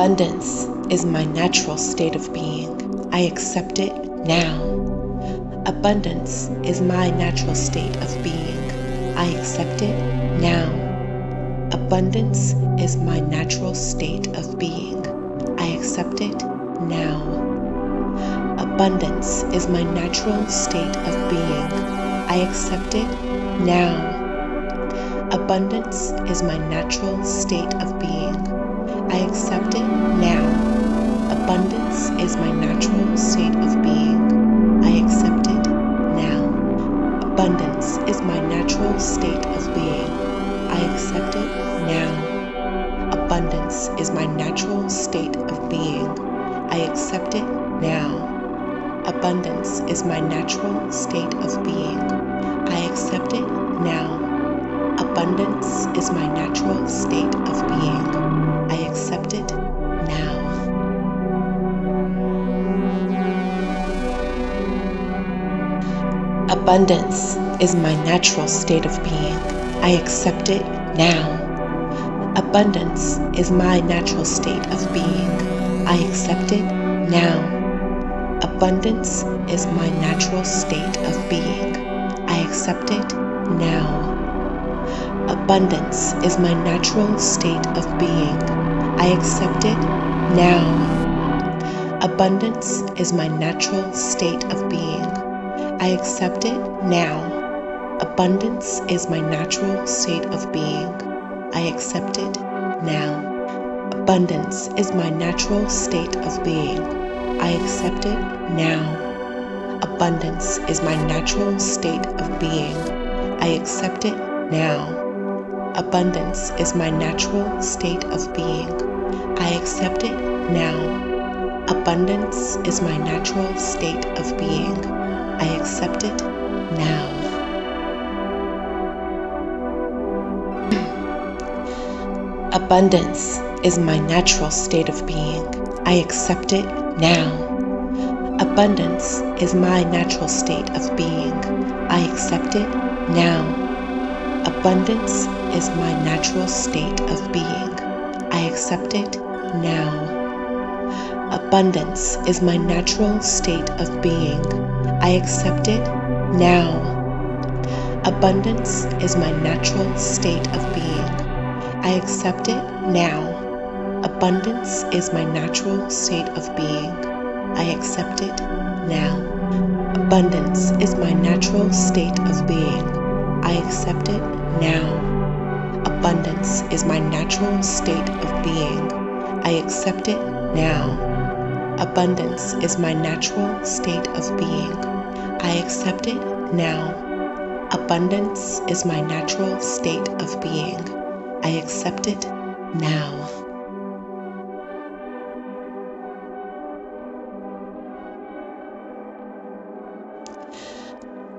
Abundance is my natural state of being. I accept it now. Abundance is my natural state of being. I accept it now. Abundance is my natural state of being. I accept it now. Abundance is my natural state of being. I accept it now. Abundance is my natural state of being. I accept it now. Abundance is my natural state of being. I accept it now. Abundance is my natural state of being. I accept it now. Abundance is my natural state of being. I accept it now. Abundance is my natural state of being. I accept it now. Abundance is my natural state of being. I accept it now. Abundance is my natural state of being. I accept it now. Abundance is my natural state of being. I accept it now. Abundance is my natural state of being. I accept it now. Abundance is my natural state of being. I accept it now. Abundance is my natural state of being. I accept it now. Abundance is my natural state of being. I accept it now. Abundance is my natural state of being. I accept it now. Abundance is my natural state of being. I accept it now. Abundance is my natural state of being. I accept it now. Abundance is my natural state of being. I accept it now. Abundance is my natural state of being. I accept it now. Abundance is my natural state of being. I accept it now. Abundance is my natural state of being. I accept it now. Abundance is my natural state of being. I accept it now. Abundance is my natural state of being. I accept it now. Abundance is my natural state of being. I accept it now. Abundance is my natural state of being. I accept it now. Abundance is my natural state of being. I accept it now. Abundance is my natural state of being. I accept it now. Abundance is my natural state of being. I accept it now.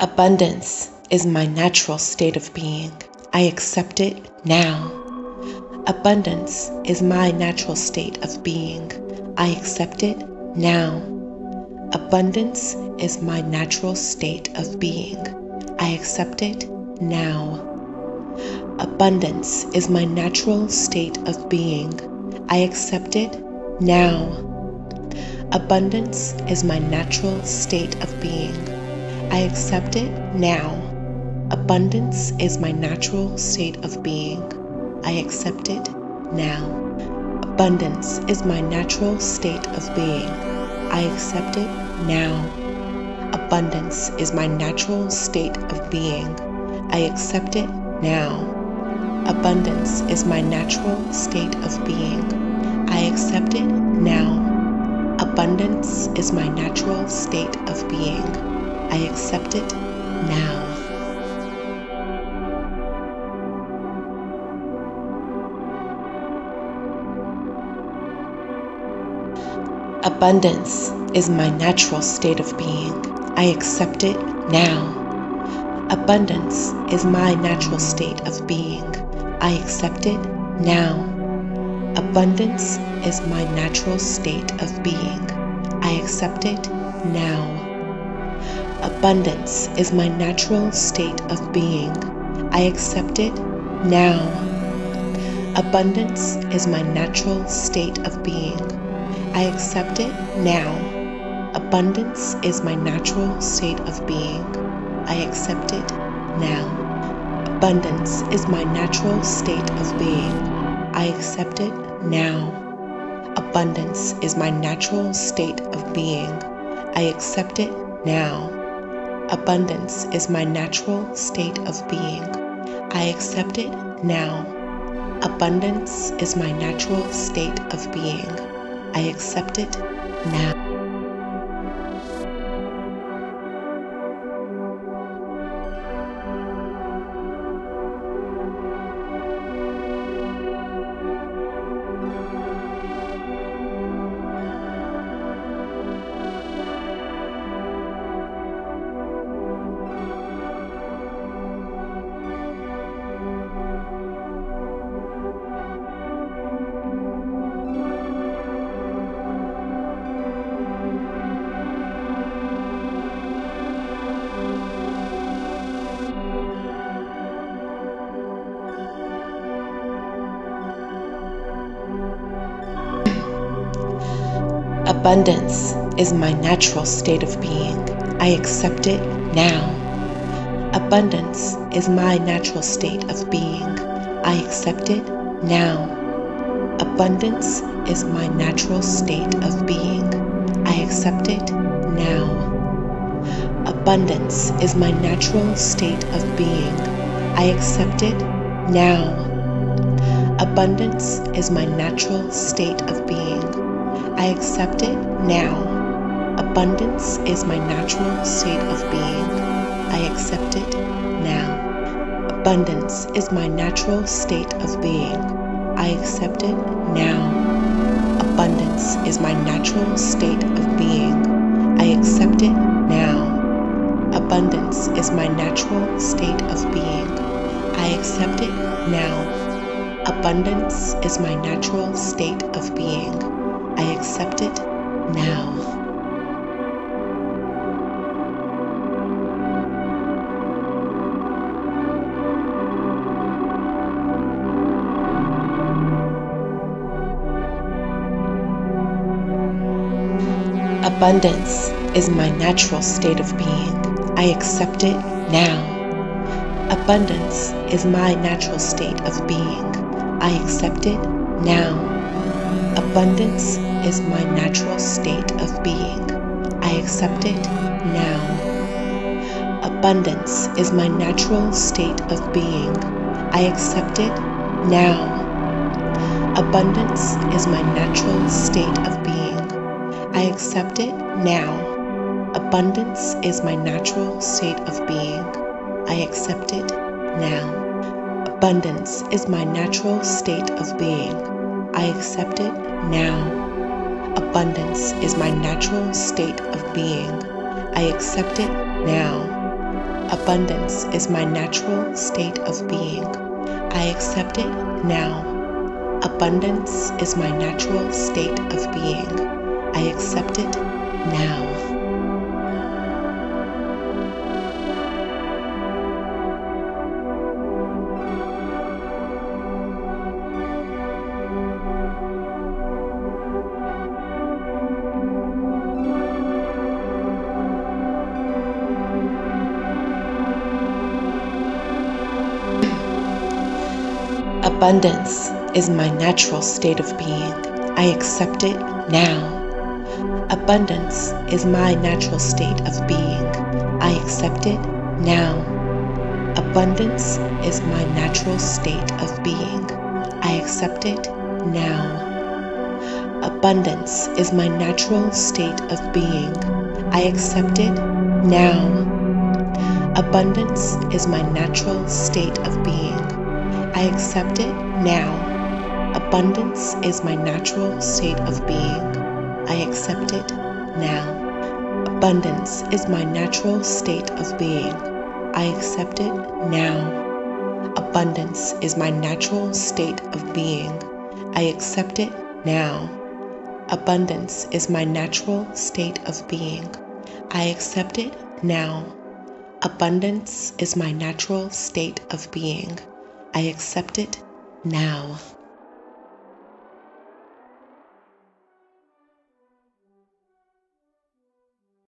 Abundance is my natural state of being. I accept it now. Abundance is my natural state of being. I accept it now. Abundance is my natural state of being. I accept it now. Abundance is my natural state of being. I accept it now. Abundance is my natural state of being. I accept it now. Abundance is my natural state of being. I accept it now. Abundance is my natural state of being. I accept it now. Abundance is my natural state of being. I accept it now. Abundance is my natural state of being. I accept it now. Abundance is my natural state of being. I accept it now. Abundance is my natural state of being. I accept it now. Abundance is my natural state of being. I accept it now. Abundance is my natural state of being. I accept it now. Abundance is my natural state of being. I accept it now. Abundance is my natural state of being. I accept it now. Abundance is my natural state of being. I accept it now. Abundance is my natural state of being. I accept it now. Abundance is my natural state of being. I accept it now. Abundance is my natural state of being. I accept it now. Abundance is my natural state of being. I accept it now. Abundance is my natural state of being. I accept it now. Abundance is my natural state of being. I accept it now. Abundance is my natural state of being. I accept it now. Abundance is my natural state of being. I accept it now. Abundance is my natural state of being. I accept it now. Abundance is my natural state of being. I accept it now. Abundance is my natural state of being. I accept it now. Abundance is my natural state of being. I accept it now. Abundance is my natural state of being. I accept it now. Abundance is my natural state of being. I accept it now. Abundance is my natural state of being. I accept it now. Abundance is my natural state of being. I accept it now. Abundance is my natural state of being. I accept it now. Abundance is my natural state of being. I accept it now. Abundance is my natural state of being. I accept it now. Abundance is my natural state of being. I accept it now. Abundance is my natural state of being. I accept it now. Abundance is my natural state of being. I accept it now. Abundance is my natural state of being. I accept it now. Abundance is my natural state of being. I accept it now. Abundance is my natural state of being. I accept it now. Abundance is my natural state of being. I accept it now. Abundance is my natural state of being. I accept it now. Abundance is my natural state of being. I accept it now. Abundance is my natural state of being. I accept it now. Abundance is my natural state of being. I accept it now. Abundance is my natural state of being. I accept it now. Abundance is my natural state of being. I accept it now. Abundance is my natural state of being. I accept it now. Abundance is my natural state of being. I accept it now.